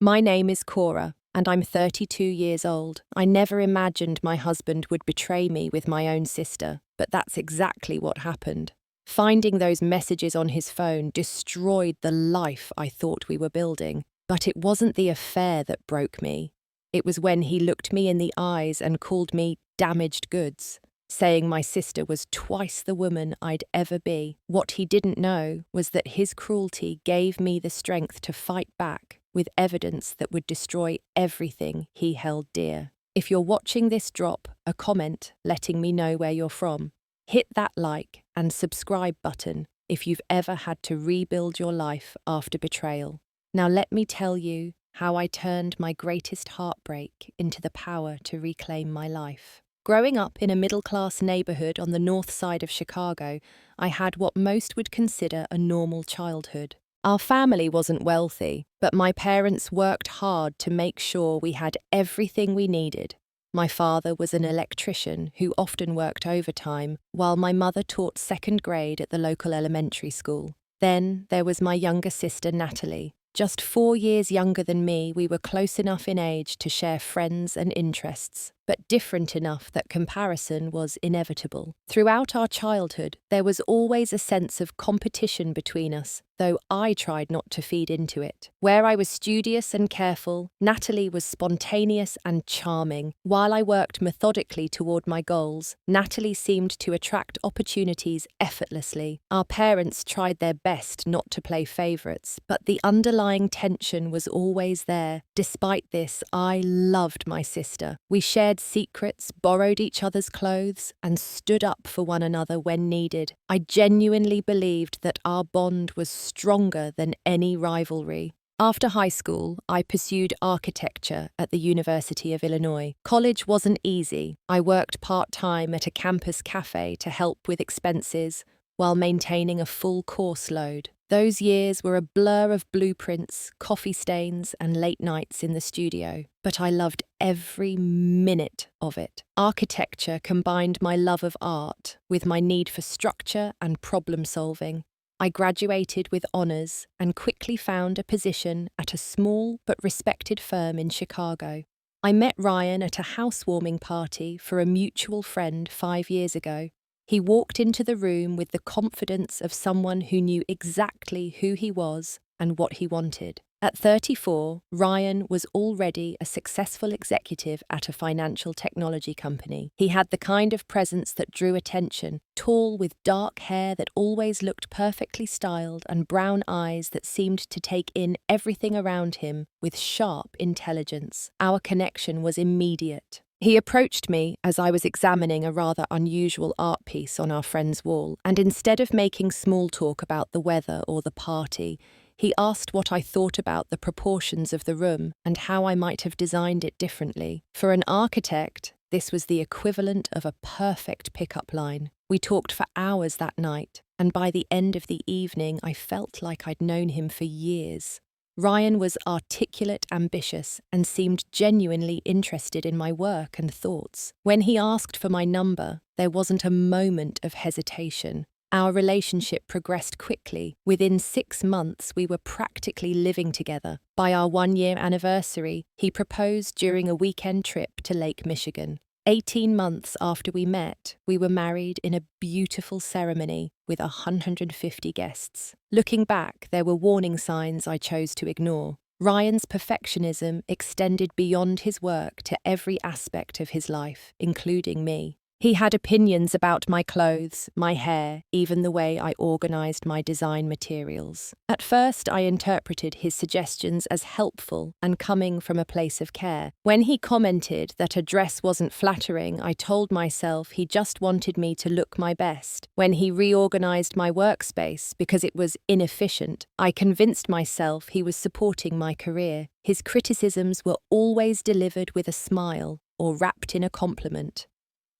My name is Cora, and I'm 32 years old. I never imagined my husband would betray me with my own sister, but that's exactly what happened. Finding those messages on his phone destroyed the life I thought we were building. But it wasn't the affair that broke me. It was when he looked me in the eyes and called me damaged goods, saying my sister was twice the woman I'd ever be. What he didn't know was that his cruelty gave me the strength to fight back with evidence that would destroy everything he held dear. If you're watching this, drop a comment letting me know where you're from. Hit that like and subscribe button if you've ever had to rebuild your life after betrayal. Now let me tell you how I turned my greatest heartbreak into the power to reclaim my life. Growing up in a middle-class neighborhood on the north side of Chicago, I had what most would consider a normal childhood. Our family wasn't wealthy, but my parents worked hard to make sure we had everything we needed. My father was an electrician who often worked overtime, while my mother taught second grade at the local elementary school. Then there was my younger sister, Natalie. Just 4 years younger than me, we were close enough in age to share friends and interests, but different enough that comparison was inevitable. Throughout our childhood, there was always a sense of competition between us, though I tried not to feed into it. Where I was studious and careful, Natalie was spontaneous and charming. While I worked methodically toward my goals, Natalie seemed to attract opportunities effortlessly. Our parents tried their best not to play favorites, but the underlying tension was always there. Despite this, I loved my sister. We shared secrets, borrowed each other's clothes, and stood up for one another when needed. I genuinely believed that our bond was stronger than any rivalry. After high school, I pursued architecture at the University of Illinois. College wasn't easy. I worked part-time at a campus cafe to help with expenses while maintaining a full course load. Those years were a blur of blueprints, coffee stains, and late nights in the studio, but I loved every minute of it. Architecture combined my love of art with my need for structure and problem solving. I graduated with honors and quickly found a position at a small but respected firm in Chicago. I met Ryan at a housewarming party for a mutual friend 5 years ago. He walked into the room with the confidence of someone who knew exactly who he was and what he wanted. At 34, Ryan was already a successful executive at a financial technology company. He had the kind of presence that drew attention, tall with dark hair that always looked perfectly styled and brown eyes that seemed to take in everything around him with sharp intelligence. Our connection was immediate. He approached me as I was examining a rather unusual art piece on our friend's wall, and instead of making small talk about the weather or the party, he asked what I thought about the proportions of the room and how I might have designed it differently. For an architect, this was the equivalent of a perfect pickup line. We talked for hours that night, and by the end of the evening, I felt like I'd known him for years. Ryan was articulate, ambitious, and seemed genuinely interested in my work and thoughts. When he asked for my number, there wasn't a moment of hesitation. Our relationship progressed quickly. Within 6 months, we were practically living together. By our 1-year anniversary, he proposed during a weekend trip to Lake Michigan. 18 months after we met, we were married in a beautiful ceremony with 150 guests. Looking back, there were warning signs I chose to ignore. Ryan's perfectionism extended beyond his work to every aspect of his life, including me. He had opinions about my clothes, my hair, even the way I organized my design materials. At first, I interpreted his suggestions as helpful and coming from a place of care. When he commented that a dress wasn't flattering, I told myself he just wanted me to look my best. When he reorganized my workspace because it was inefficient, I convinced myself he was supporting my career. His criticisms were always delivered with a smile or wrapped in a compliment.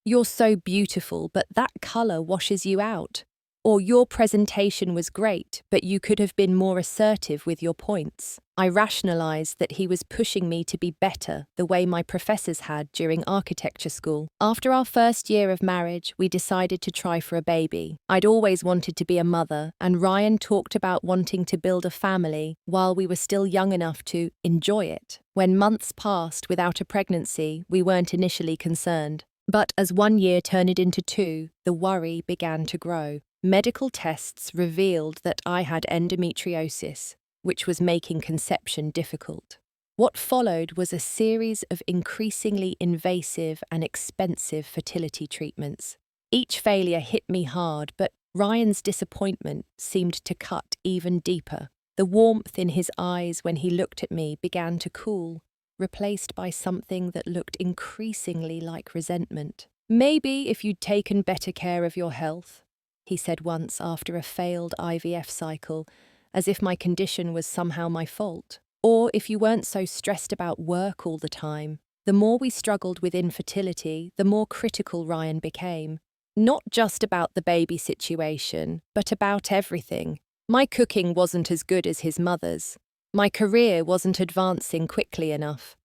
"You're so beautiful, but that color washes you out." Or your presentation was great, but you could have been more assertive with your points. I rationalized that he was pushing me to be better, the way my professors had during architecture school. After our first year of marriage, we decided to try for a baby. I'd always wanted to be a mother, and Ryan talked about wanting to build a family while we were still young enough to enjoy it. When months passed without a pregnancy, we weren't initially concerned. But as 1 year turned into 2, the worry began to grow. Medical tests revealed that I had endometriosis, which was making conception difficult. What followed was a series of increasingly invasive and expensive fertility treatments. Each failure hit me hard, but Ryan's disappointment seemed to cut even deeper. The warmth in his eyes when he looked at me began to cool, replaced by something that looked increasingly like resentment. "Maybe if you'd taken better care of your health," he said once after a failed IVF cycle, as if my condition was somehow my fault. "Or if you weren't so stressed about work all the time." The more we struggled with infertility, the more critical Ryan became. Not just about the baby situation, but about everything. My cooking wasn't as good as his mother's. My career wasn't advancing quickly enough.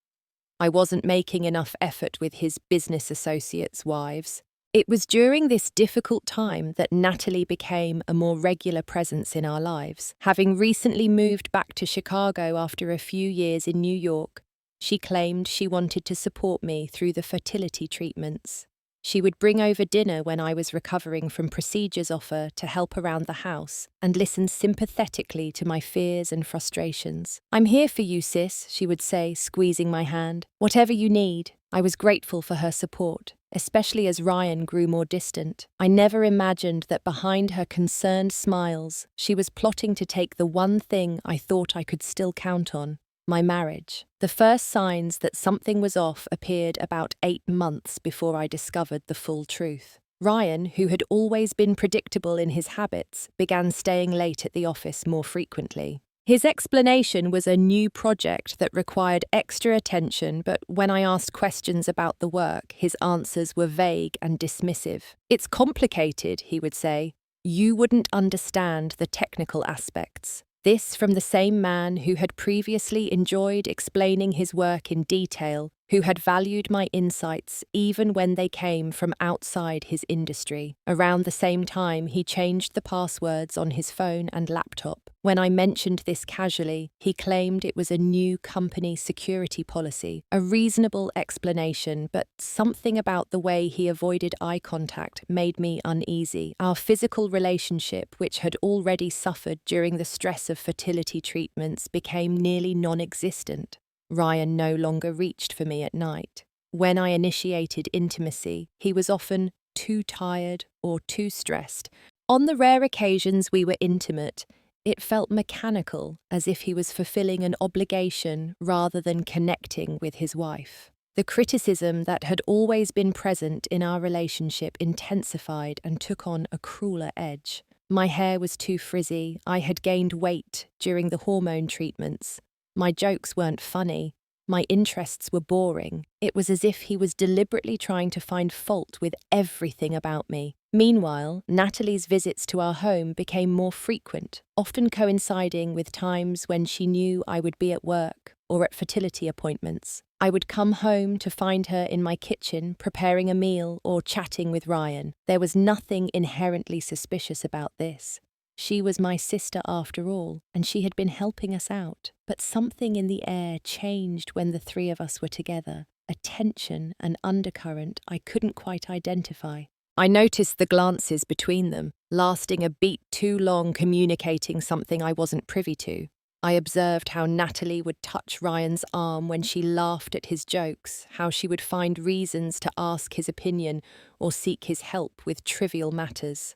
I wasn't making enough effort with his business associates' wives. It was during this difficult time that Natalie became a more regular presence in our lives. Having recently moved back to Chicago after a few years in New York, she claimed she wanted to support me through the fertility treatments. She would bring over dinner when I was recovering from procedures off her to help around the house and listen sympathetically to my fears and frustrations. "I'm here for you, sis," she would say, squeezing my hand. "Whatever you need." I was grateful for her support, especially as Ryan grew more distant. I never imagined that behind her concerned smiles, she was plotting to take the one thing I thought I could still count on: my marriage. The first signs that something was off appeared about 8 months before I discovered the full truth. Ryan, who had always been predictable in his habits, began staying late at the office more frequently. His explanation was a new project that required extra attention, but when I asked questions about the work, his answers were vague and dismissive. "It's complicated," he would say. "You wouldn't understand the technical aspects." This from the same man who had previously enjoyed explaining his work in detail, who had valued my insights even when they came from outside his industry. Around the same time, he changed the passwords on his phone and laptop. When I mentioned this casually, he claimed it was a new company security policy, a reasonable explanation, but something about the way he avoided eye contact made me uneasy. Our physical relationship, which had already suffered during the stress of fertility treatments, became nearly non-existent. Ryan no longer reached for me at night. When I initiated intimacy, he was often too tired or too stressed. On the rare occasions we were intimate, it felt mechanical, as if he was fulfilling an obligation rather than connecting with his wife. The criticism that had always been present in our relationship intensified and took on a crueler edge. My hair was too frizzy, I had gained weight during the hormone treatments. My jokes weren't funny. My interests were boring. It was as if he was deliberately trying to find fault with everything about me. Meanwhile, Natalie's visits to our home became more frequent, often coinciding with times when she knew I would be at work or at fertility appointments. I would come home to find her in my kitchen preparing a meal or chatting with Ryan. There was nothing inherently suspicious about this. She was my sister after all, and she had been helping us out. But something in the air changed when the three of us were together, a tension, an undercurrent I couldn't quite identify. I noticed the glances between them, lasting a beat too long communicating something I wasn't privy to. I observed how Natalie would touch Ryan's arm when she laughed at his jokes, how she would find reasons to ask his opinion or seek his help with trivial matters.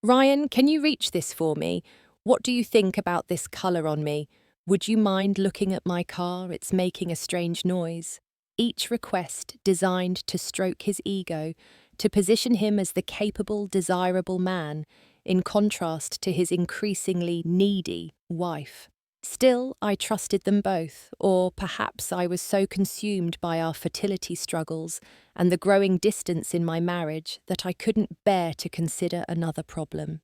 "Ryan, can you reach this for me? What do you think about this colour on me? Would you mind looking at my car? It's making a strange noise." Each request designed to stroke his ego, to position him as the capable, desirable man, in contrast to his increasingly needy wife. Still, I trusted them both, or perhaps I was so consumed by our fertility struggles and the growing distance in my marriage that I couldn't bear to consider another problem.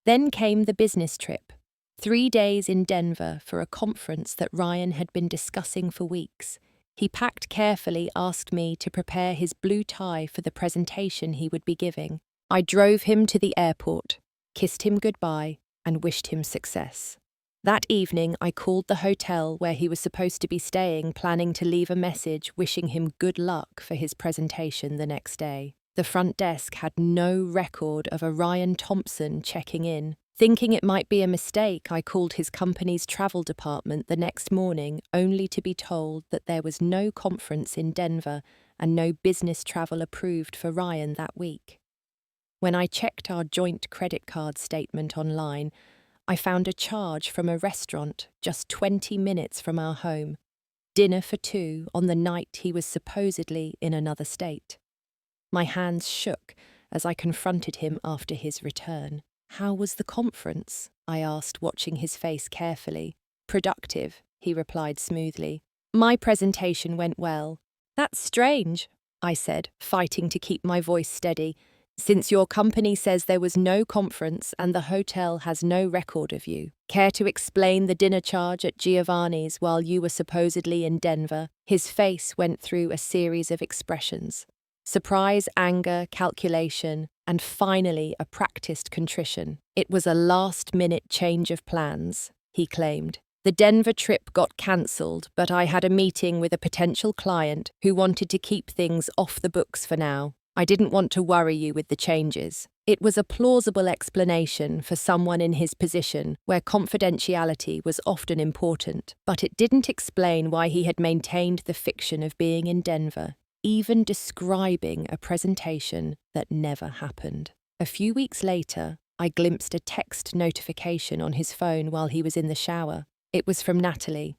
Then came the business trip. 3 days in Denver for a conference that Ryan had been discussing for weeks. He packed carefully, asked me to prepare his blue tie for the presentation he would be giving. I drove him to the airport, kissed him goodbye, and wished him success. That evening, I called the hotel where he was supposed to be staying, planning to leave a message wishing him good luck for his presentation the next day. The front desk had no record of a Ryan Thompson checking in. Thinking it might be a mistake, I called his company's travel department the next morning, only to be told that there was no conference in Denver and no business travel approved for Ryan that week. When I checked our joint credit card statement online, I found a charge from a restaurant just 20 minutes from our home. Dinner for two on the night he was supposedly in another state. My hands shook as I confronted him after his return. "How was the conference?" I asked, watching his face carefully. "Productive," he replied smoothly. "My presentation went well." "That's strange," I said, fighting to keep my voice steady. "Since your company says there was no conference and the hotel has no record of you. Care to explain the dinner charge at Giovanni's while you were supposedly in Denver?" His face went through a series of expressions. Surprise, anger, calculation, and finally a practiced contrition. "It was a last-minute change of plans," he claimed. "The Denver trip got cancelled, but I had a meeting with a potential client who wanted to keep things off the books for now. I didn't want to worry you with the changes." It was a plausible explanation for someone in his position, where confidentiality was often important, but it didn't explain why he had maintained the fiction of being in Denver, even describing a presentation that never happened. A few weeks later, I glimpsed a text notification on his phone while he was in the shower. It was from Natalie.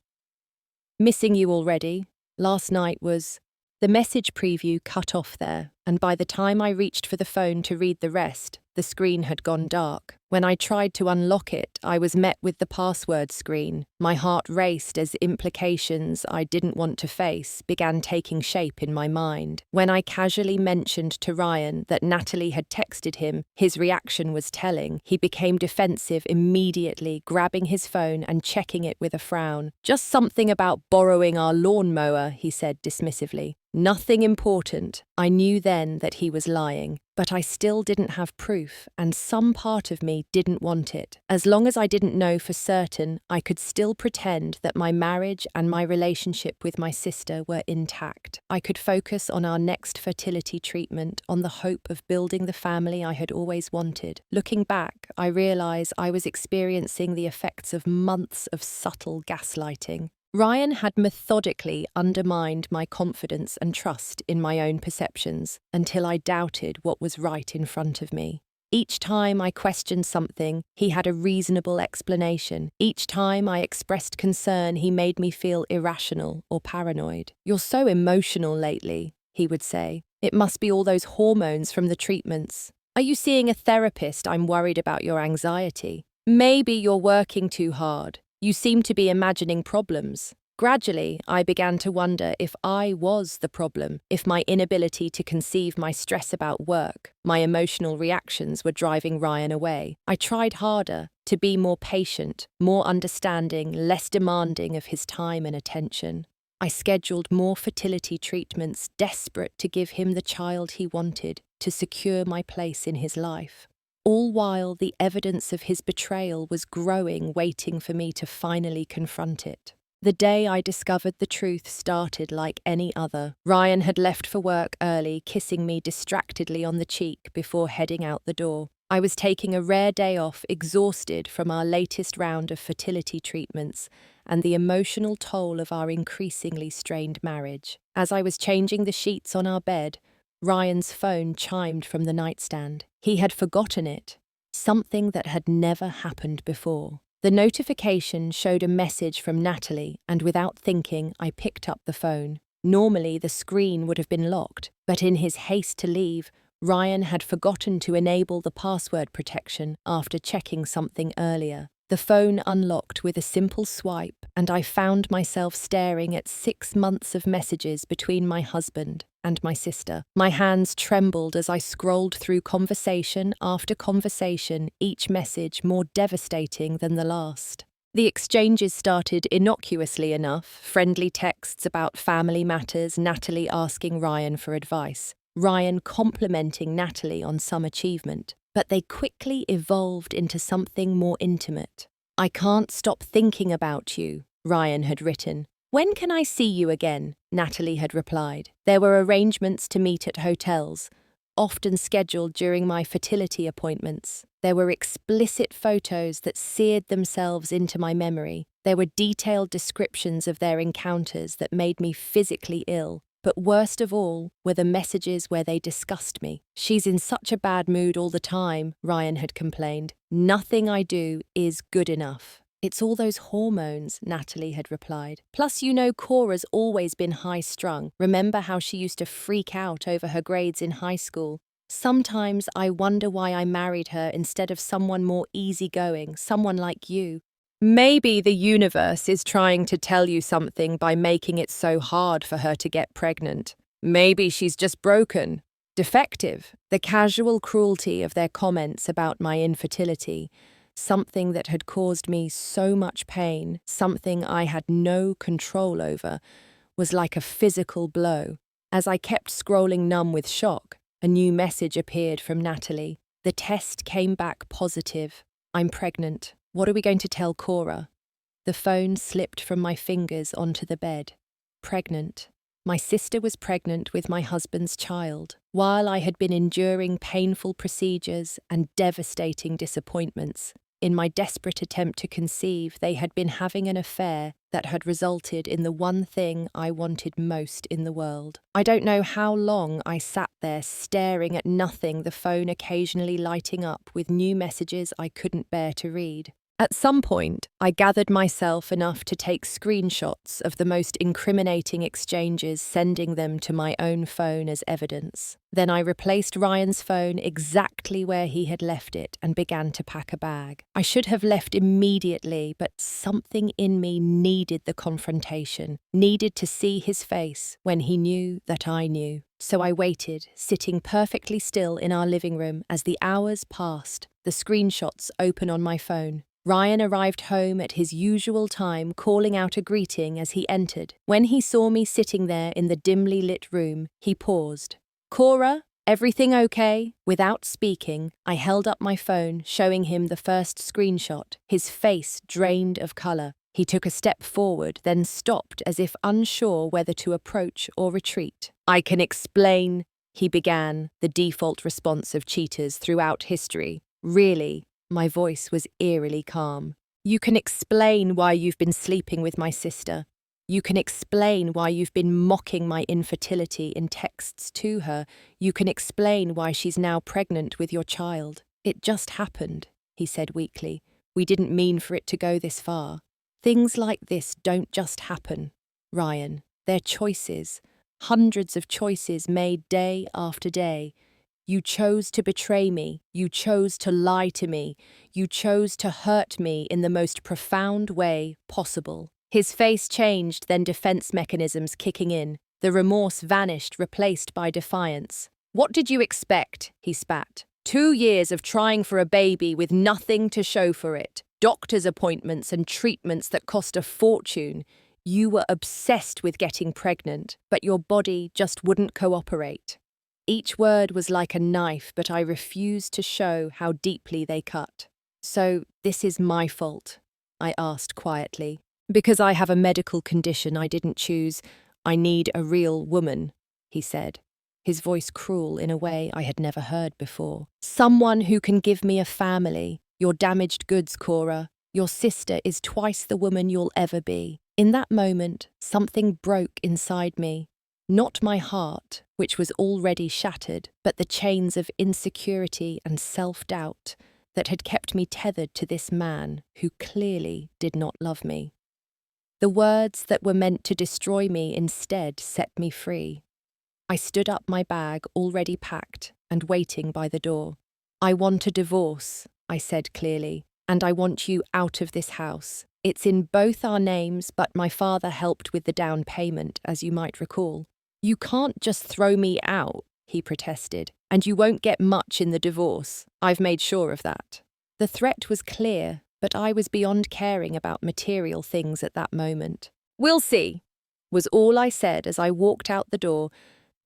"Missing you already. Last night was..." The message preview cut off there, and by the time I reached for the phone to read the rest, the screen had gone dark. When I tried to unlock it, I was met with the password screen. My heart raced as implications I didn't want to face began taking shape in my mind. When I casually mentioned to Ryan that Natalie had texted him, his reaction was telling. He became defensive immediately, grabbing his phone and checking it with a frown. "Just something about borrowing our lawnmower," he said dismissively. Nothing important. I knew then that he was lying, but I still didn't have proof, and some part of me didn't want it. As long as I didn't know for certain, I could still pretend that my marriage and my relationship with my sister were intact. I could focus on our next fertility treatment, on the hope of building the family I had always wanted. Looking back, I realize I was experiencing the effects of months of subtle gaslighting. Ryan had methodically undermined my confidence and trust in my own perceptions until I doubted what was right in front of me. Each time I questioned something, he had a reasonable explanation. Each time I expressed concern, he made me feel irrational or paranoid. "You're so emotional lately," he would say. "It must be all those hormones from the treatments. Are you seeing a therapist? I'm worried about your anxiety. Maybe you're working too hard. You seem to be imagining problems." Gradually, I began to wonder if I was the problem, if my inability to conceive my stress about work, my emotional reactions were driving Ryan away. I tried harder to be more patient, more understanding, less demanding of his time and attention. I scheduled more fertility treatments, desperate to give him the child he wanted, to secure my place in his life. All while the evidence of his betrayal was growing, waiting for me to finally confront it. The day I discovered the truth started like any other. Ryan had left for work early, kissing me distractedly on the cheek before heading out the door. I was taking a rare day off, exhausted from our latest round of fertility treatments and the emotional toll of our increasingly strained marriage. As I was changing the sheets on our bed, Ryan's phone chimed from the nightstand. He had forgotten it, something that had never happened before. The notification showed a message from Natalie, and without thinking, I picked up the phone. Normally, the screen would have been locked, but in his haste to leave, Ryan had forgotten to enable the password protection after checking something earlier. The phone unlocked with a simple swipe, and I found myself staring at 6 months of messages between my husband, and my sister. My hands trembled as I scrolled through conversation after conversation, each message more devastating than the last. The exchanges started innocuously enough, friendly texts about family matters, Natalie asking Ryan for advice, Ryan complimenting Natalie on some achievement. But they quickly evolved into something more intimate. "I can't stop thinking about you," Ryan had written. "When can I see you again?" Natalie had replied. There were arrangements to meet at hotels, often scheduled during my fertility appointments. There were explicit photos that seared themselves into my memory. There were detailed descriptions of their encounters that made me physically ill. But worst of all were the messages where they discussed me. "She's in such a bad mood all the time," Ryan had complained. "Nothing I do is good enough." "It's all those hormones," Natalie had replied. "Plus, Cora's always been high-strung. Remember how she used to freak out over her grades in high school? Sometimes I wonder why I married her instead of someone more easygoing, someone like you. Maybe the universe is trying to tell you something by making it so hard for her to get pregnant. Maybe she's just broken, defective." The casual cruelty of their comments about my infertility, something that had caused me so much pain, something I had no control over, was like a physical blow. As I kept scrolling numb with shock, a new message appeared from Natalie. The test came back positive. "I'm pregnant. What are we going to tell Cora?" The phone slipped from my fingers onto the bed. Pregnant. My sister was pregnant with my husband's child. While I had been enduring painful procedures and devastating disappointments, in my desperate attempt to conceive, they had been having an affair that had resulted in the one thing I wanted most in the world. I don't know how long I sat there staring at nothing, the phone occasionally lighting up with new messages I couldn't bear to read. At some point, I gathered myself enough to take screenshots of the most incriminating exchanges, sending them to my own phone as evidence. Then I replaced Ryan's phone exactly where he had left it and began to pack a bag. I should have left immediately, but something in me needed the confrontation, needed to see his face when he knew that I knew. So I waited, sitting perfectly still in our living room as the hours passed, the screenshots open on my phone. Ryan arrived home at his usual time, calling out a greeting as he entered. When he saw me sitting there in the dimly lit room, he paused. "Cora, everything okay?" Without speaking, I held up my phone, showing him the first screenshot, his face drained of color. He took a step forward, then stopped as if unsure whether to approach or retreat. "I can explain," he began, the default response of cheaters throughout history. "Really?" My voice was eerily calm. "You can explain why you've been sleeping with my sister. You can explain why you've been mocking my infertility in texts to her. You can explain why she's now pregnant with your child. It just happened," he said weakly. "We didn't mean for it to go this far. Things like this don't just happen, Ryan. They're choices, hundreds of choices made day after day. You chose to betray me. You chose to lie to me. You chose to hurt me in the most profound way possible." His face changed, then defense mechanisms kicking in. The remorse vanished, replaced by defiance. "What did you expect?" he spat. 2 years of trying for a baby with nothing to show for it. Doctor's appointments and treatments that cost a fortune. You were obsessed with getting pregnant, but your body just wouldn't cooperate. Each word was like a knife, but I refused to show how deeply they cut. "So, this is my fault?" I asked quietly. "Because I have a medical condition I didn't choose. I need a real woman," he said, his voice cruel in a way I had never heard before. "Someone who can give me a family. You're damaged goods, Cora. Your sister is twice the woman you'll ever be." In that moment, something broke inside me. Not my heart, which was already shattered, but the chains of insecurity and self-doubt that had kept me tethered to this man who clearly did not love me. The words that were meant to destroy me instead set me free. I stood up, my bag already packed and waiting by the door. "I want a divorce," I said clearly, "and I want you out of this house. It's in both our names, but my father helped with the down payment, as you might recall." "You can't just throw me out," he protested, "and you won't get much in the divorce. I've made sure of that." The threat was clear, but I was beyond caring about material things at that moment. "We'll see," was all I said as I walked out the door,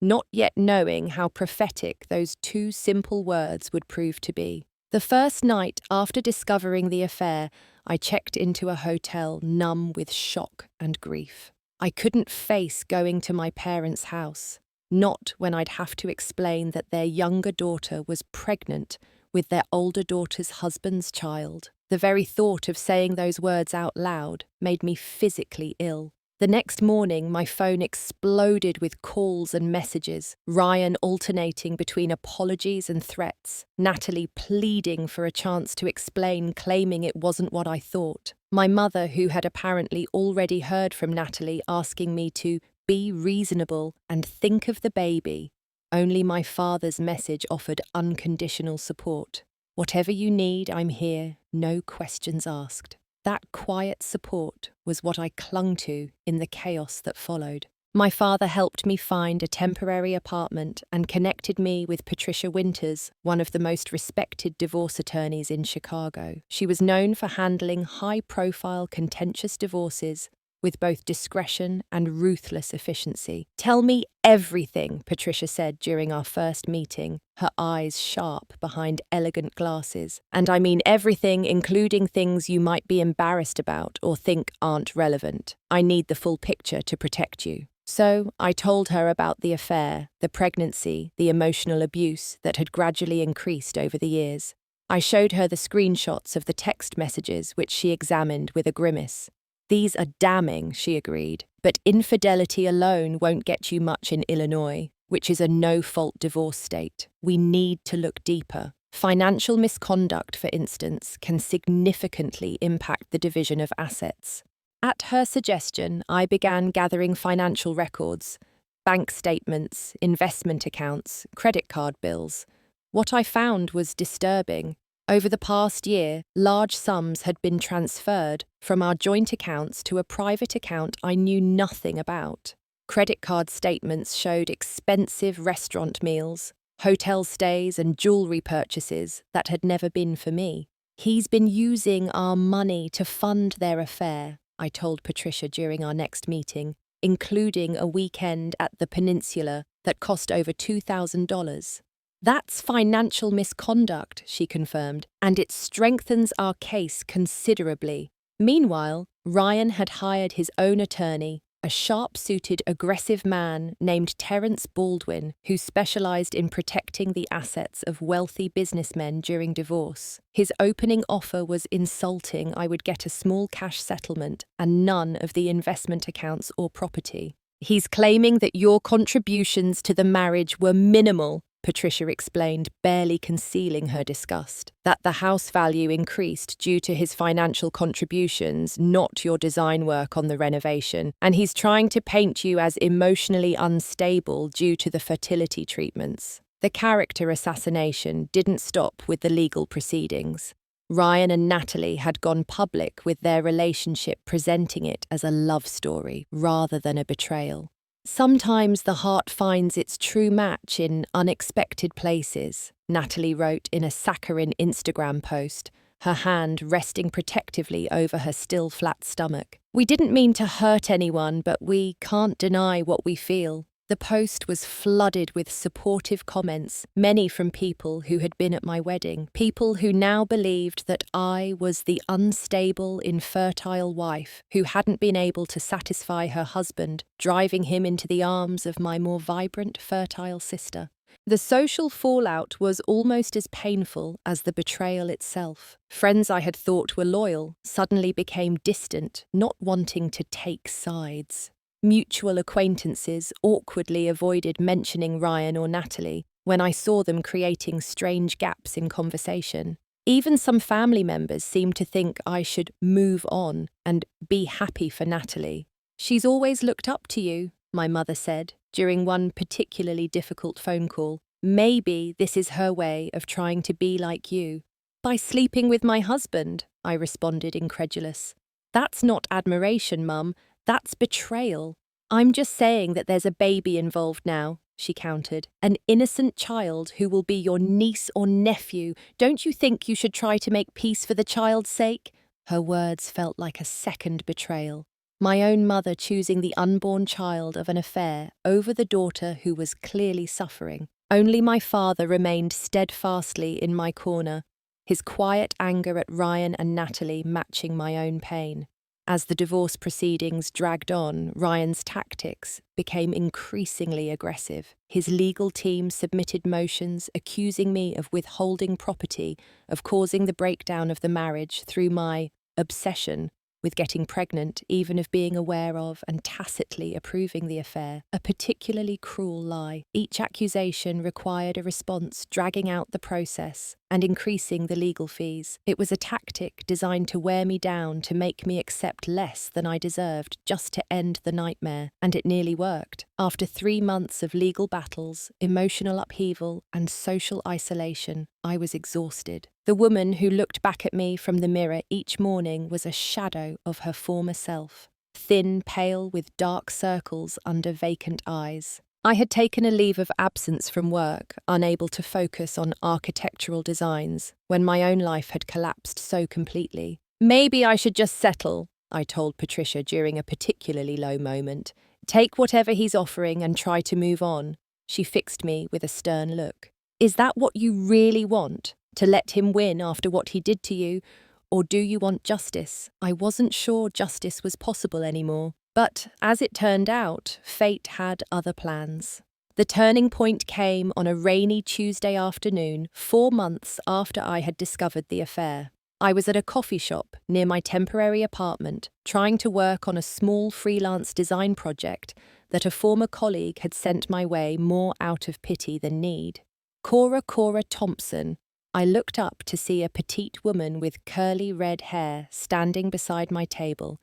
not yet knowing how prophetic those two simple words would prove to be. The first night after discovering the affair, I checked into a hotel numb with shock and grief. I couldn't face going to my parents' house, not when I'd have to explain that their younger daughter was pregnant with their older daughter's husband's child. The very thought of saying those words out loud made me physically ill. The next morning, my phone exploded with calls and messages, Ryan alternating between apologies and threats, Natalie pleading for a chance to explain, claiming it wasn't what I thought. My mother, who had apparently already heard from Natalie, asking me to be reasonable and think of the baby. Only my father's message offered unconditional support. "Whatever you need, I'm here, no questions asked." That quiet support was what I clung to in the chaos that followed. My father helped me find a temporary apartment and connected me with Patricia Winters, one of the most respected divorce attorneys in Chicago. She was known for handling high-profile, contentious divorces with both discretion and ruthless efficiency. "Tell me everything," Patricia said during our first meeting, her eyes sharp behind elegant glasses. "And I mean everything, including things you might be embarrassed about or think aren't relevant. I need the full picture to protect you." So I told her about the affair, the pregnancy, the emotional abuse that had gradually increased over the years. I showed her the screenshots of the text messages, which she examined with a grimace. "These are damning," she agreed, "but infidelity alone won't get you much in Illinois, which is a no-fault divorce state. We need to look deeper. Financial misconduct, for instance, can significantly impact the division of assets." At her suggestion, I began gathering financial records, bank statements, investment accounts, credit card bills. What I found was disturbing. Over the past year, large sums had been transferred from our joint accounts to a private account I knew nothing about. Credit card statements showed expensive restaurant meals, hotel stays, and jewelry purchases that had never been for me. "He's been using our money to fund their affair," I told Patricia during our next meeting, including a weekend at the Peninsula that cost over $2,000. "That's financial misconduct," she confirmed, "and it strengthens our case considerably." Meanwhile, Ryan had hired his own attorney, a sharp-suited, aggressive man named Terrence Baldwin, who specialized in protecting the assets of wealthy businessmen during divorce. His opening offer was insulting. I would get a small cash settlement and none of the investment accounts or property. "He's claiming that your contributions to the marriage were minimal," Patricia explained, barely concealing her disgust. "That the house value increased due to his financial contributions, not your design work on the renovation, and he's trying to paint you as emotionally unstable due to the fertility treatments." The character assassination didn't stop with the legal proceedings. Ryan and Natalie had gone public with their relationship, presenting it as a love story rather than a betrayal. "Sometimes the heart finds its true match in unexpected places," Natalie wrote in a saccharine Instagram post, her hand resting protectively over her still flat stomach. "We didn't mean to hurt anyone, but we can't deny what we feel." The post was flooded with supportive comments, many from people who had been at my wedding, people who now believed that I was the unstable, infertile wife who hadn't been able to satisfy her husband, driving him into the arms of my more vibrant, fertile sister. The social fallout was almost as painful as the betrayal itself. Friends I had thought were loyal suddenly became distant, not wanting to take sides. Mutual acquaintances awkwardly avoided mentioning Ryan or Natalie when I saw them creating strange gaps in conversation. Even some family members seemed to think I should move on and be happy for Natalie. "She's always looked up to you," my mother said during one particularly difficult phone call. "Maybe this is her way of trying to be like you." "By sleeping with my husband," I responded, incredulous. "That's not admiration, Mum. That's betrayal." I'm just saying that there's a baby involved now, she countered. An innocent child who will be your niece or nephew. Don't you think you should try to make peace for the child's sake? Her words felt like a second betrayal. My own mother choosing the unborn child of an affair over the daughter who was clearly suffering. Only my father remained steadfastly in my corner, his quiet anger at Ryan and Natalie matching my own pain. As the divorce proceedings dragged on, Ryan's tactics became increasingly aggressive. His legal team submitted motions accusing me of withholding property, of causing the breakdown of the marriage through my obsession with getting pregnant, even of being aware of and tacitly approving the affair, a particularly cruel lie. Each accusation required a response, dragging out the process and increasing the legal fees. It was a tactic designed to wear me down, to make me accept less than I deserved, just to end the nightmare. And it nearly worked. After 3 months of legal battles, emotional upheaval, and social isolation, I was exhausted. The woman who looked back at me from the mirror each morning was a shadow of her former self, thin, pale, with dark circles under vacant eyes. I had taken a leave of absence from work, unable to focus on architectural designs, when my own life had collapsed so completely. Maybe I should just settle, I told Patricia during a particularly low moment. Take whatever he's offering and try to move on. She fixed me with a stern look. Is that what you really want? To let him win after what he did to you? Or do you want justice? I wasn't sure justice was possible anymore. But, as it turned out, fate had other plans. The turning point came on a rainy Tuesday afternoon, 4 months after I had discovered the affair. I was at a coffee shop near my temporary apartment, trying to work on a small freelance design project that a former colleague had sent my way more out of pity than need. Cora Thompson. I looked up to see a petite woman with curly red hair standing beside my table,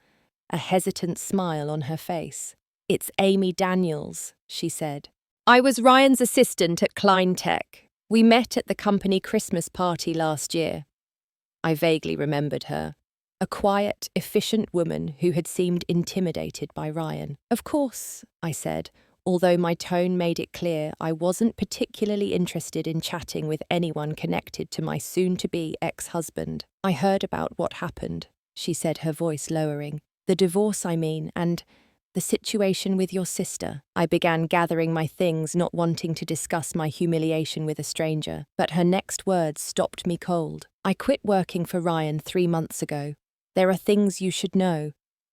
a hesitant smile on her face. It's Amy Daniels, she said. I was Ryan's assistant at Klein Tech. We met at the company Christmas party last year. I vaguely remembered her. A quiet, efficient woman who had seemed intimidated by Ryan. Of course, I said, although my tone made it clear I wasn't particularly interested in chatting with anyone connected to my soon-to-be ex-husband. I heard about what happened, she said, her voice lowering. The divorce, I mean, and the situation with your sister. I began gathering my things, not wanting to discuss my humiliation with a stranger, but her next words stopped me cold. I quit working for Ryan 3 months ago. There are things you should know,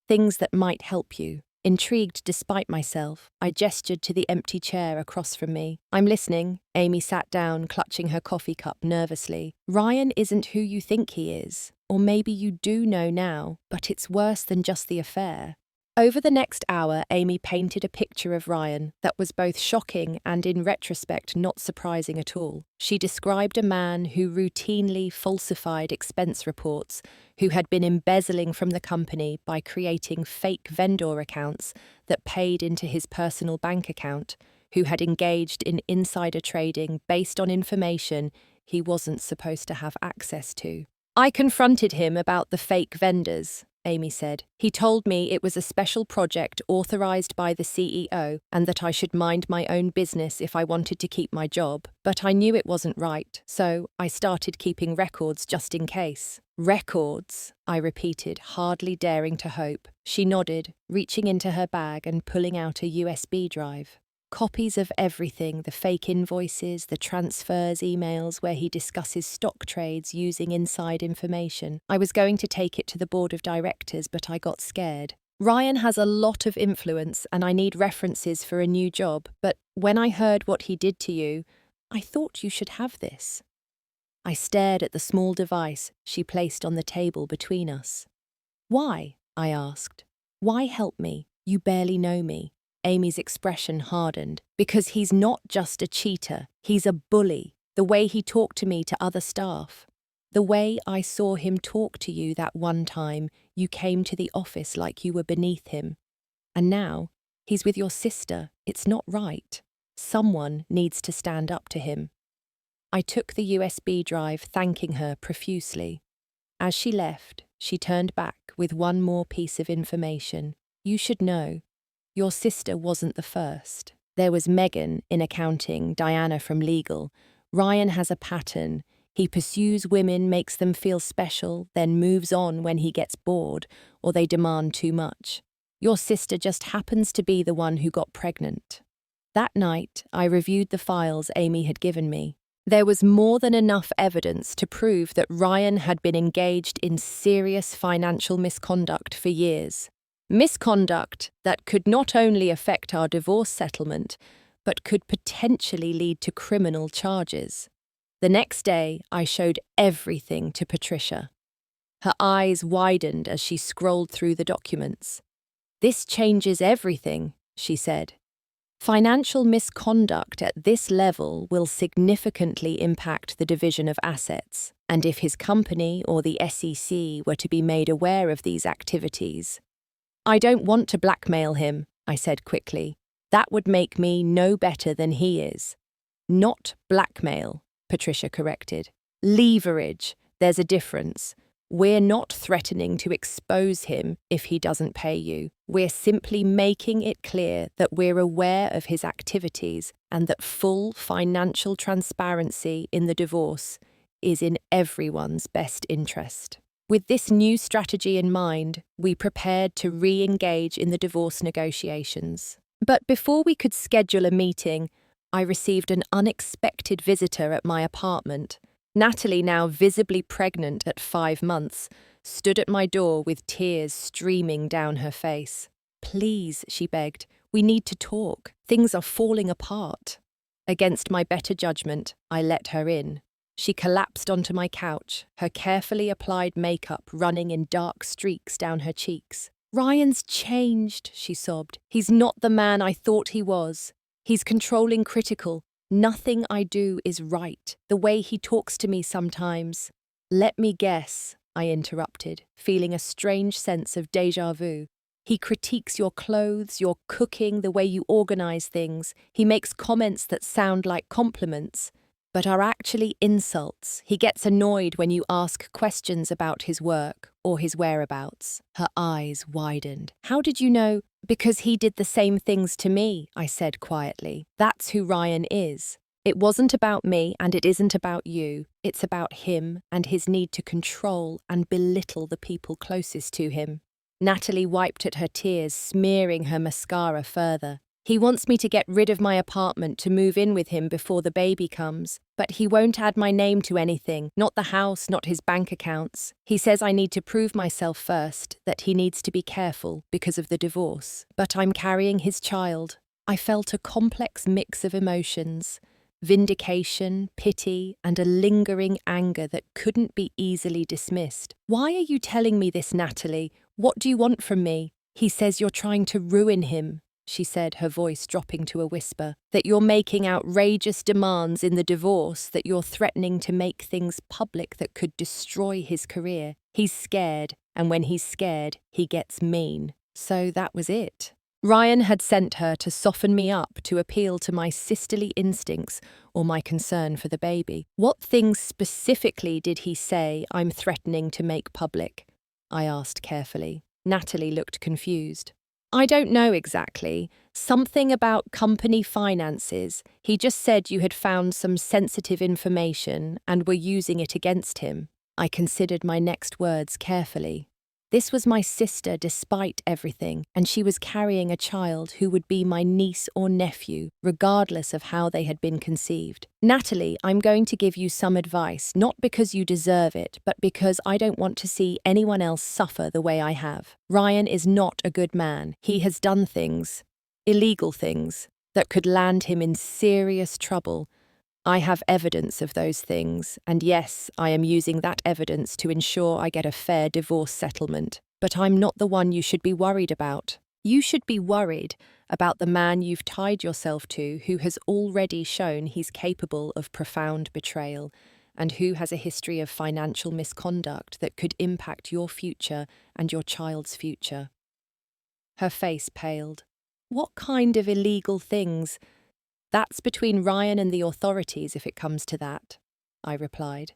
things that might help you. Intrigued despite myself, I gestured to the empty chair across from me. I'm listening. Amy sat down, clutching her coffee cup nervously. Ryan isn't who you think he is. Or maybe you do know now, but it's worse than just the affair. Over the next hour, Amy painted a picture of Ryan that was both shocking and, in retrospect, not surprising at all. She described a man who routinely falsified expense reports, who had been embezzling from the company by creating fake vendor accounts that paid into his personal bank account, who had engaged in insider trading based on information he wasn't supposed to have access to. I confronted him about the fake vendors, Amy said. He told me it was a special project authorized by the CEO and that I should mind my own business if I wanted to keep my job. But I knew it wasn't right, so I started keeping records just in case. Records, I repeated, hardly daring to hope. She nodded, reaching into her bag and pulling out a USB drive. Copies of everything, the fake invoices, the transfers emails where he discusses stock trades using inside information. I was going to take it to the board of directors, but I got scared. Ryan has a lot of influence and I need references for a new job, but when I heard what he did to you, I thought you should have this. I stared at the small device she placed on the table between us. Why? I asked. Why help me? You barely know me. Amy's expression hardened. Because he's not just a cheater, he's a bully. The way he talked to me to other staff. The way I saw him talk to you that one time you came to the office like you were beneath him. And now, he's with your sister. It's not right. Someone needs to stand up to him. I took the USB drive, thanking her profusely. As she left, she turned back with one more piece of information. You should know. Your sister wasn't the first. There was Megan in accounting, Diana from legal. Ryan has a pattern. He pursues women, makes them feel special, then moves on when he gets bored or they demand too much. Your sister just happens to be the one who got pregnant. That night, I reviewed the files Amy had given me. There was more than enough evidence to prove that Ryan had been engaged in serious financial misconduct for years. Misconduct that could not only affect our divorce settlement, but could potentially lead to criminal charges. The next day, I showed everything to Patricia. Her eyes widened as she scrolled through the documents. "This changes everything," she said. "Financial misconduct at this level will significantly impact the division of assets, and if his company or the SEC were to be made aware of these activities—" "I don't want to blackmail him," I said quickly. "That would make me no better than he is." "Not blackmail," Patricia corrected. "Leverage. There's a difference. We're not threatening to expose him if he doesn't pay you. We're simply making it clear that we're aware of his activities and that full financial transparency in the divorce is in everyone's best interest." With this new strategy in mind, we prepared to re-engage in the divorce negotiations. But before we could schedule a meeting, I received an unexpected visitor at my apartment. Natalie, now visibly pregnant at 5 months, stood at my door with tears streaming down her face. "Please," she begged, "we need to talk. Things are falling apart." Against my better judgment, I let her in. She collapsed onto my couch, her carefully applied makeup running in dark streaks down her cheeks. "Ryan's changed," she sobbed. "He's not the man I thought he was. He's controlling, critical. Nothing I do is right. The way he talks to me sometimes—" "Let me guess," I interrupted, feeling a strange sense of déjà vu. "He critiques your clothes, your cooking, the way you organize things. He makes comments that sound like compliments, but are actually insults. He gets annoyed when you ask questions about his work or his whereabouts." Her eyes widened. "How did you know?" "Because he did the same things to me," I said quietly. "That's who Ryan is. It wasn't about me and it isn't about you. It's about him and his need to control and belittle the people closest to him." Natalie wiped at her tears, smearing her mascara further. "He wants me to get rid of my apartment to move in with him before the baby comes. But he won't add my name to anything, not the house, not his bank accounts. He says I need to prove myself first, that he needs to be careful because of the divorce. But I'm carrying his child." I felt a complex mix of emotions: vindication, pity, and a lingering anger that couldn't be easily dismissed. "Why are you telling me this, Natalie? What do you want from me?" "He says you're trying to ruin him," she said, her voice dropping to a whisper. "That you're making outrageous demands in the divorce, that you're threatening to make things public that could destroy his career. He's scared, and when he's scared, he gets mean." So that was it. Ryan had sent her to soften me up, to appeal to my sisterly instincts or my concern for the baby. What things specifically did he say I'm threatening to make public? I asked carefully. Natalie looked confused. "I don't know exactly. Something about company finances. He just said you had found some sensitive information and were using it against him." I considered my next words carefully. This was my sister despite everything, and she was carrying a child who would be my niece or nephew, regardless of how they had been conceived. "Natalie, I'm going to give you some advice, not because you deserve it, but because I don't want to see anyone else suffer the way I have. Ryan is not a good man. He has done things, illegal things, that could land him in serious trouble. I have evidence of those things, and yes, I am using that evidence to ensure I get a fair divorce settlement. But I'm not the one you should be worried about. You should be worried about the man you've tied yourself to, who has already shown he's capable of profound betrayal, and who has a history of financial misconduct that could impact your future and your child's future." Her face paled. "What kind of illegal things?" "That's between Ryan and the authorities if it comes to that," I replied.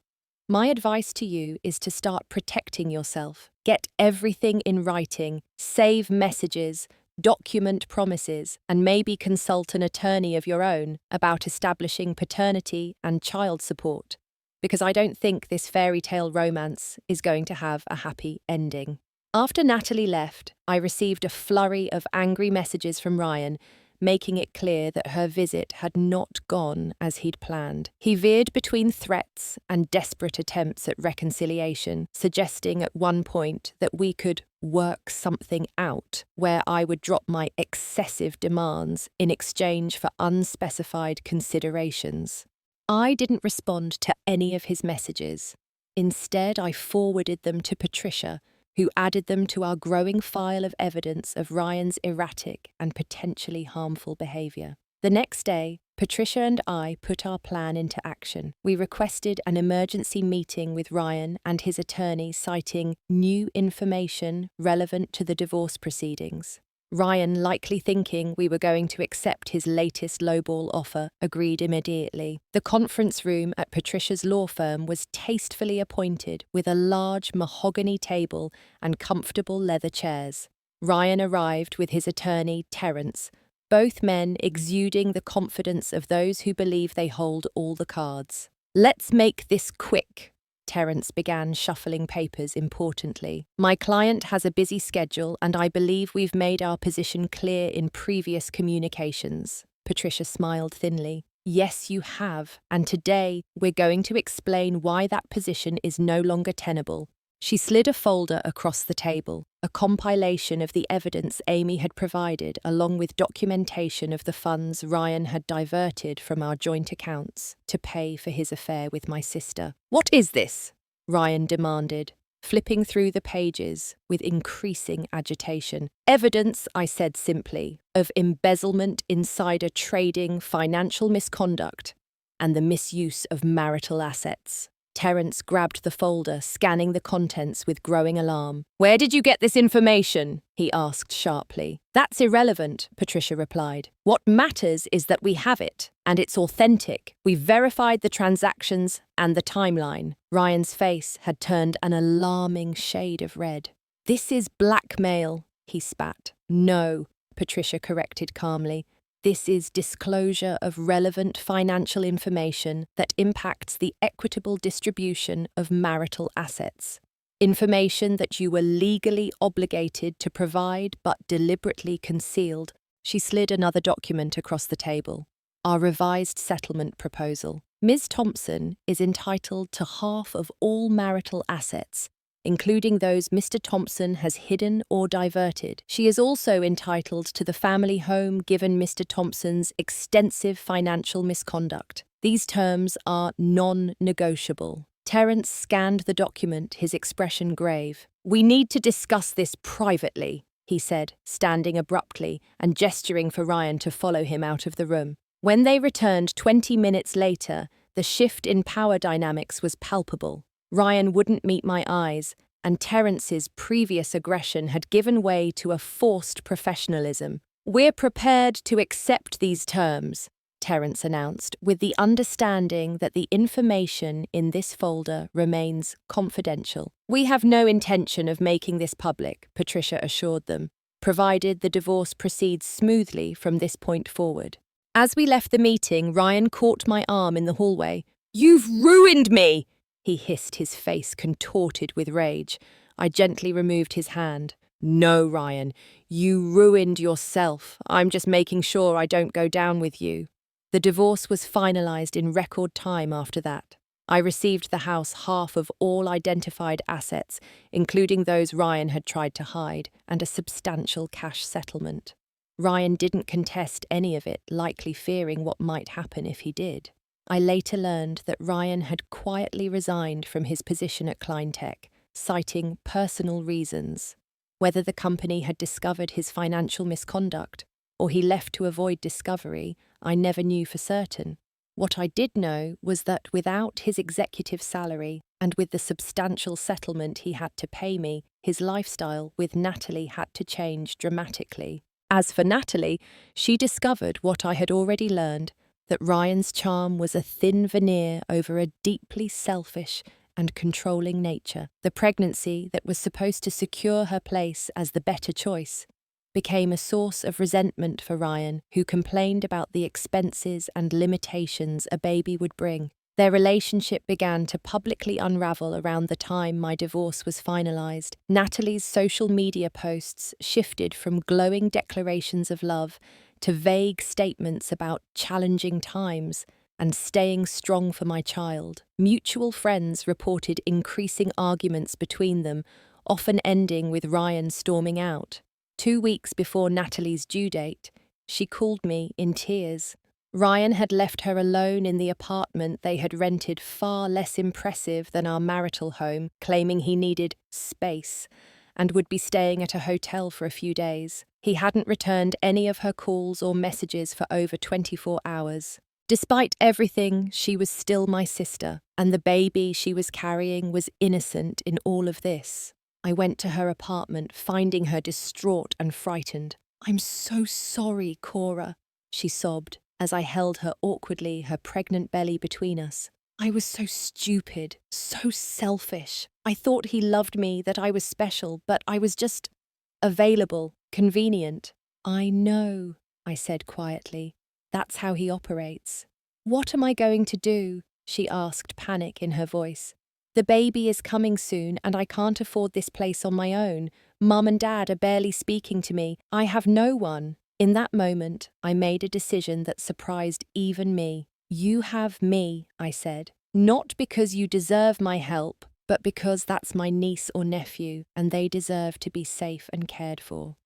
"My advice to you is to start protecting yourself. Get everything in writing, save messages, document promises, and maybe consult an attorney of your own about establishing paternity and child support, because I don't think this fairy tale romance is going to have a happy ending. After Natalie left, I received a flurry of angry messages from Ryan, making it clear that her visit had not gone as he'd planned. He veered between threats and desperate attempts at reconciliation, suggesting at one point that we could work something out, where I would drop my excessive demands in exchange for unspecified considerations. I didn't respond to any of his messages. Instead, I forwarded them to Patricia, who added them to our growing file of evidence of Ryan's erratic and potentially harmful behaviour. The next day, Patricia and I put our plan into action. We requested an emergency meeting with Ryan and his attorney, citing new information relevant to the divorce proceedings. Ryan, likely thinking we were going to accept his latest lowball offer, agreed immediately. The conference room at Patricia's law firm was tastefully appointed with a large mahogany table and comfortable leather chairs. Ryan arrived with his attorney, Terence, both men exuding the confidence of those who believe they hold all the cards. "Let's make this quick," Terence began shuffling papers importantly. "My client has a busy schedule, and I believe we've made our position clear in previous communications." Patricia smiled thinly. "Yes, you have, and today we're going to explain why that position is no longer tenable." She slid a folder across the table, a compilation of the evidence Amy had provided, along with documentation of the funds Ryan had diverted from our joint accounts to pay for his affair with my sister. "What is this?" Ryan demanded, flipping through the pages with increasing agitation. "Evidence," I said simply, "of embezzlement, insider trading, financial misconduct, and the misuse of marital assets." Terence grabbed the folder, scanning the contents with growing alarm. "Where did you get this information?" he asked sharply. "That's irrelevant," Patricia replied. "What matters is that we have it, and it's authentic. We've verified the transactions and the timeline." Ryan's face had turned an alarming shade of red. "This is blackmail," he spat. "No," Patricia corrected calmly. "This is disclosure of relevant financial information that impacts the equitable distribution of marital assets. Information that you were legally obligated to provide but deliberately concealed." She slid another document across the table. "Our revised settlement proposal. Ms. Thompson is entitled to half of all marital assets, including those Mr. Thompson has hidden or diverted. She is also entitled to the family home given Mr. Thompson's extensive financial misconduct. These terms are non-negotiable." Terence scanned the document, his expression grave. "We need to discuss this privately," he said, standing abruptly and gesturing for Ryan to follow him out of the room. When they returned 20 minutes later, the shift in power dynamics was palpable. Ryan wouldn't meet my eyes, and Terence's previous aggression had given way to a forced professionalism. "We're prepared to accept these terms," Terence announced, with the understanding that the information in this folder remains confidential. "We have no intention of making this public," Patricia assured them, "provided the divorce proceeds smoothly from this point forward." As we left the meeting, Ryan caught my arm in the hallway. "You've ruined me!" he hissed, his face contorted with rage. I gently removed his hand. "No, Ryan, you ruined yourself. I'm just making sure I don't go down with you." The divorce was finalised in record time after that. I received the house half of all identified assets, including those Ryan had tried to hide, and a substantial cash settlement. Ryan didn't contest any of it, likely fearing what might happen if he did. I later learned that Ryan had quietly resigned from his position at Kleintech, citing personal reasons. Whether the company had discovered his financial misconduct, or he left to avoid discovery, I never knew for certain. What I did know was that without his executive salary, and with the substantial settlement he had to pay me, his lifestyle with Natalie had to change dramatically. As for Natalie, she discovered what I had already learned, that Ryan's charm was a thin veneer over a deeply selfish and controlling nature. The pregnancy that was supposed to secure her place as the better choice became a source of resentment for Ryan, who complained about the expenses and limitations a baby would bring. Their relationship began to publicly unravel around the time my divorce was finalized. Natalie's social media posts shifted from glowing declarations of love to vague statements about challenging times and staying strong for my child. Mutual friends reported increasing arguments between them, often ending with Ryan storming out. 2 weeks before Natalie's due date, she called me in tears. Ryan had left her alone in the apartment they had rented, far less impressive than our marital home, claiming he needed space and would be staying at a hotel for a few days. He hadn't returned any of her calls or messages for over 24 hours. Despite everything, she was still my sister, and the baby she was carrying was innocent in all of this. I went to her apartment, finding her distraught and frightened. "I'm so sorry, Cora," she sobbed, as I held her awkwardly, her pregnant belly between us. "I was so stupid, so selfish. I thought he loved me, that I was special, but I was just available, convenient." "I know," I said quietly. "That's how he operates." "What am I going to do?" she asked, panic in her voice. "The baby is coming soon, and I can't afford this place on my own. Mum and Dad are barely speaking to me. I have no one." In that moment, I made a decision that surprised even me. "You have me," I said. "Not because you deserve my help, but because that's my niece or nephew, and they deserve to be safe and cared for."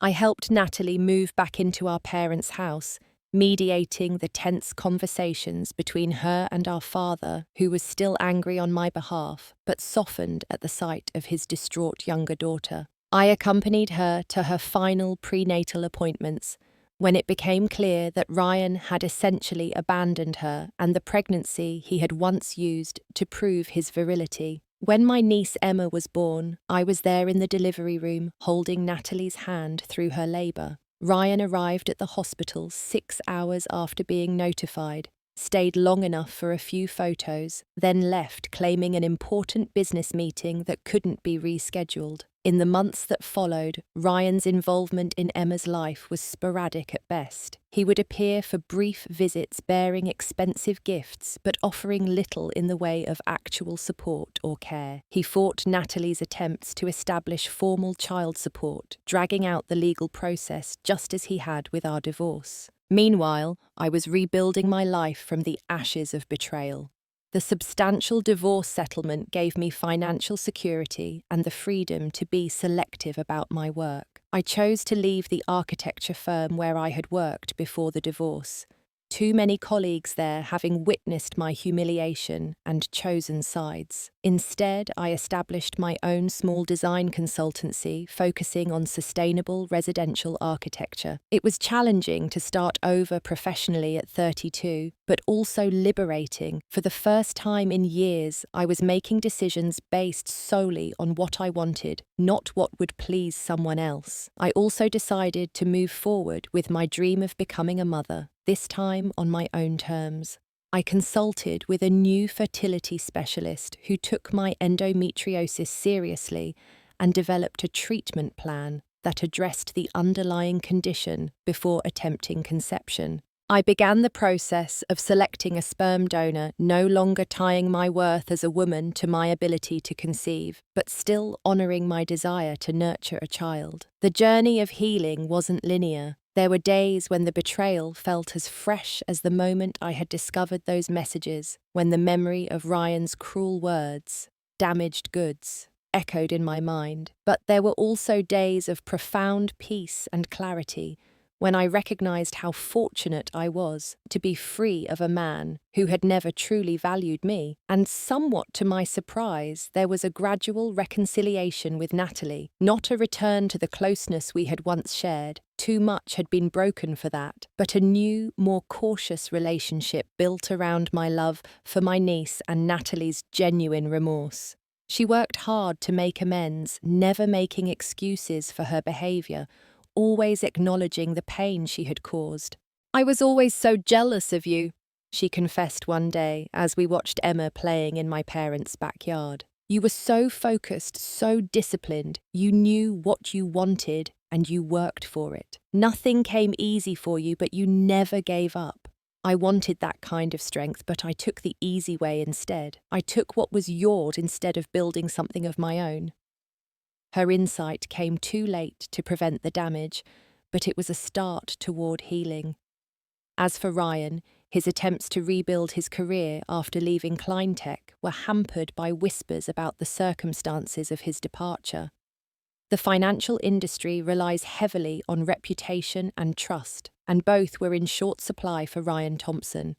I helped Natalie move back into our parents' house, mediating the tense conversations between her and our father, who was still angry on my behalf, but softened at the sight of his distraught younger daughter. I accompanied her to her final prenatal appointments, when it became clear that Ryan had essentially abandoned her and the pregnancy he had once used to prove his virility. When my niece Emma was born, I was there in the delivery room, holding Natalie's hand through her labour. Ryan arrived at the hospital 6 hours after being notified, stayed long enough for a few photos, then left claiming an important business meeting that couldn't be rescheduled. In the months that followed, Ryan's involvement in Emma's life was sporadic at best. He would appear for brief visits bearing expensive gifts, but offering little in the way of actual support or care. He fought Natalie's attempts to establish formal child support, dragging out the legal process just as he had with our divorce. Meanwhile, I was rebuilding my life from the ashes of betrayal. The substantial divorce settlement gave me financial security and the freedom to be selective about my work. I chose to leave the architecture firm where I had worked before the divorce, too many colleagues there having witnessed my humiliation and chosen sides. Instead, I established my own small design consultancy focusing on sustainable residential architecture. It was challenging to start over professionally at 32, but also liberating. For the first time in years, I was making decisions based solely on what I wanted, not what would please someone else. I also decided to move forward with my dream of becoming a mother, this time on my own terms. I consulted with a new fertility specialist who took my endometriosis seriously and developed a treatment plan that addressed the underlying condition before attempting conception. I began the process of selecting a sperm donor, no longer tying my worth as a woman to my ability to conceive, but still honouring my desire to nurture a child. The journey of healing wasn't linear. There were days when the betrayal felt as fresh as the moment I had discovered those messages, when the memory of Ryan's cruel words, "damaged goods," echoed in my mind. But there were also days of profound peace and clarity, when I recognized how fortunate I was to be free of a man who had never truly valued me. And somewhat to my surprise, there was a gradual reconciliation with Natalie, not a return to the closeness we had once shared. Too much had been broken for that, but a new, more cautious relationship built around my love for my niece and Natalie's genuine remorse. She worked hard to make amends, never making excuses for her behavior, always acknowledging the pain she had caused. "I was always so jealous of you," she confessed one day as we watched Emma playing in my parents' backyard. "You were so focused, so disciplined. You knew what you wanted. and you worked for it. Nothing came easy for you, but you never gave up. I wanted that kind of strength, but I took the easy way instead. I took what was yours instead of building something of my own. Her insight came too late to prevent the damage, but it was a start toward healing. As for Ryan, his attempts to rebuild his career after leaving Kleintech were hampered by whispers about the circumstances of his departure. The financial industry relies heavily on reputation and trust, and both were in short supply for Ryan Thompson.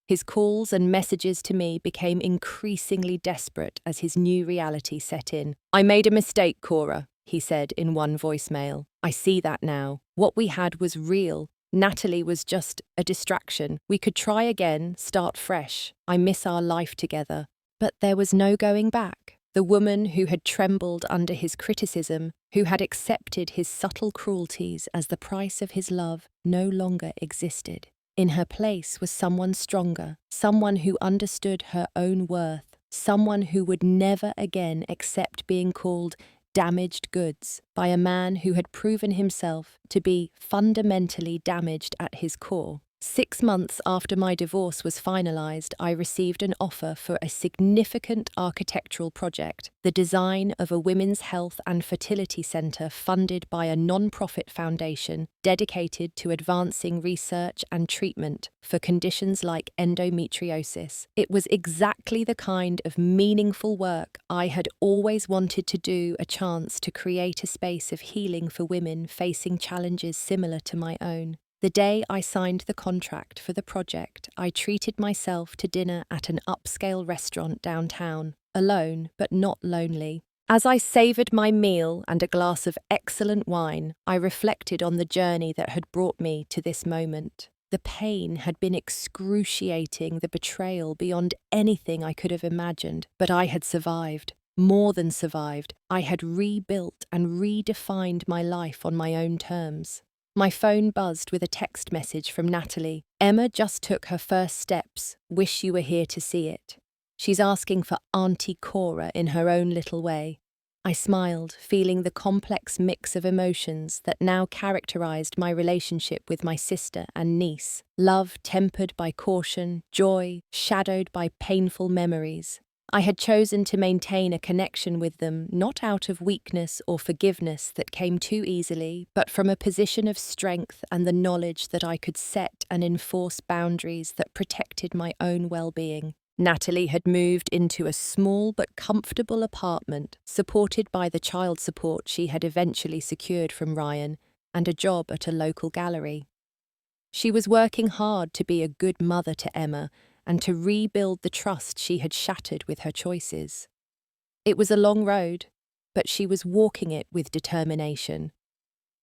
His calls and messages to me became increasingly desperate as his new reality set in. "I made a mistake, Cora," he said in one voicemail. "I see that now. What we had was real. Natalie was just a distraction. We could try again, start fresh. I miss our life together." But there was no going back. The woman who had trembled under his criticism, who had accepted his subtle cruelties as the price of his love, no longer existed. In her place was someone stronger, someone who understood her own worth, someone who would never again accept being called damaged goods by a man who had proven himself to be fundamentally damaged at his core. 6 months after my divorce was finalized, I received an offer for a significant architectural project, the design of a women's health and fertility center funded by a non-profit foundation dedicated to advancing research and treatment for conditions like endometriosis. It was exactly the kind of meaningful work I had always wanted to do, a chance to create a space of healing for women facing challenges similar to my own. The day I signed the contract for the project, I treated myself to dinner at an upscale restaurant downtown, alone but not lonely. As I savoured my meal and a glass of excellent wine, I reflected on the journey that had brought me to this moment. The pain had been excruciating, the betrayal beyond anything I could have imagined, but I had survived. More than survived, I had rebuilt and redefined my life on my own terms. My phone buzzed with a text message from Natalie. "Emma just took her first steps. Wish you were here to see it. She's asking for Auntie Cora in her own little way." I smiled, feeling the complex mix of emotions that now characterized my relationship with my sister and niece. Love tempered by caution, joy shadowed by painful memories. I had chosen to maintain a connection with them, not out of weakness or forgiveness that came too easily, but from a position of strength and the knowledge that I could set and enforce boundaries that protected my own well-being. Natalie had moved into a small but comfortable apartment, supported by the child support she had eventually secured from Ryan, and a job at a local gallery. She was working hard to be a good mother to Emma, and to rebuild the trust she had shattered with her choices. It was a long road, but she was walking it with determination.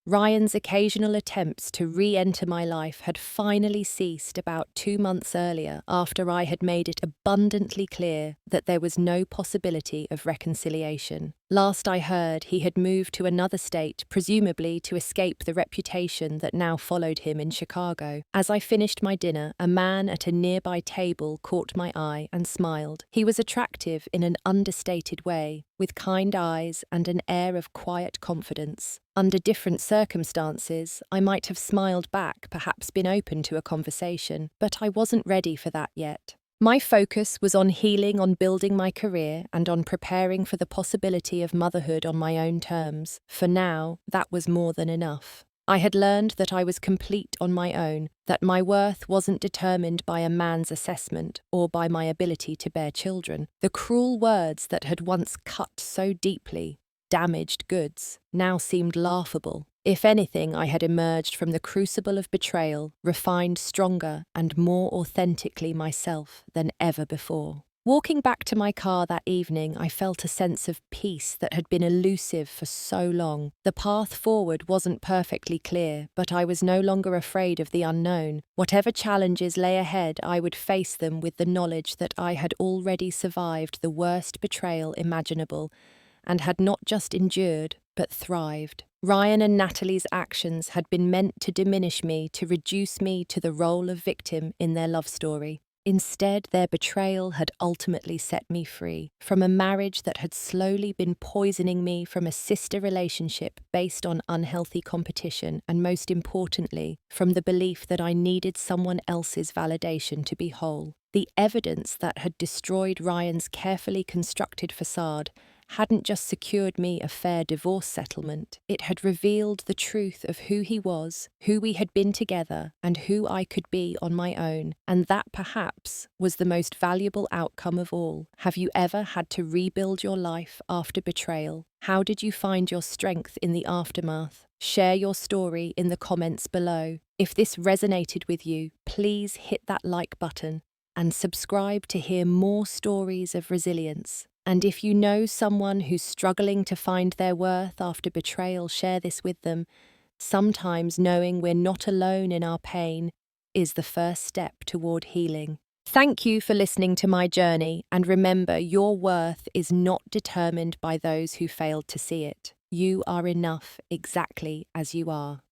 Ryan's occasional attempts to re-enter my life had finally ceased about 2 months earlier, after I had made it abundantly clear that there was no possibility of reconciliation. Last I heard, he had moved to another state, presumably to escape the reputation that now followed him in Chicago. As I finished my dinner, a man at a nearby table caught my eye and smiled. He was attractive in an understated way, with kind eyes and an air of quiet confidence. Under different circumstances, I might have smiled back, perhaps been open to a conversation, but I wasn't ready for that yet. My focus was on healing, on building my career, and on preparing for the possibility of motherhood on my own terms. For now, that was more than enough. I had learned that I was complete on my own, that my worth wasn't determined by a man's assessment or by my ability to bear children. The cruel words that had once cut so deeply, damaged goods, now seemed laughable. If anything, I had emerged from the crucible of betrayal, refined stronger and more authentically myself than ever before. Walking back to my car that evening, I felt a sense of peace that had been elusive for so long. The path forward wasn't perfectly clear, but I was no longer afraid of the unknown. Whatever challenges lay ahead, I would face them with the knowledge that I had already survived the worst betrayal imaginable, and had not just endured, but thrived. Ryan and Natalie's actions had been meant to diminish me, to reduce me to the role of victim in their love story. Instead, their betrayal had ultimately set me free from a marriage that had slowly been poisoning me, from a sister relationship based on unhealthy competition, and most importantly, from the belief that I needed someone else's validation to be whole. The evidence that had destroyed Ryan's carefully constructed facade hadn't just secured me a fair divorce settlement, it had revealed the truth of who he was, who we had been together, and who I could be on my own. And that perhaps was the most valuable outcome of all. Have you ever had to rebuild your life after betrayal? How did you find your strength in the aftermath? Share your story in the comments below. If this resonated with you, please hit that like button and subscribe to hear more stories of resilience. And if you know someone who's struggling to find their worth after betrayal, share this with them. Sometimes knowing we're not alone in our pain is the first step toward healing. Thank you for listening to my journey, and remember, your worth is not determined by those who failed to see it. You are enough exactly as you are.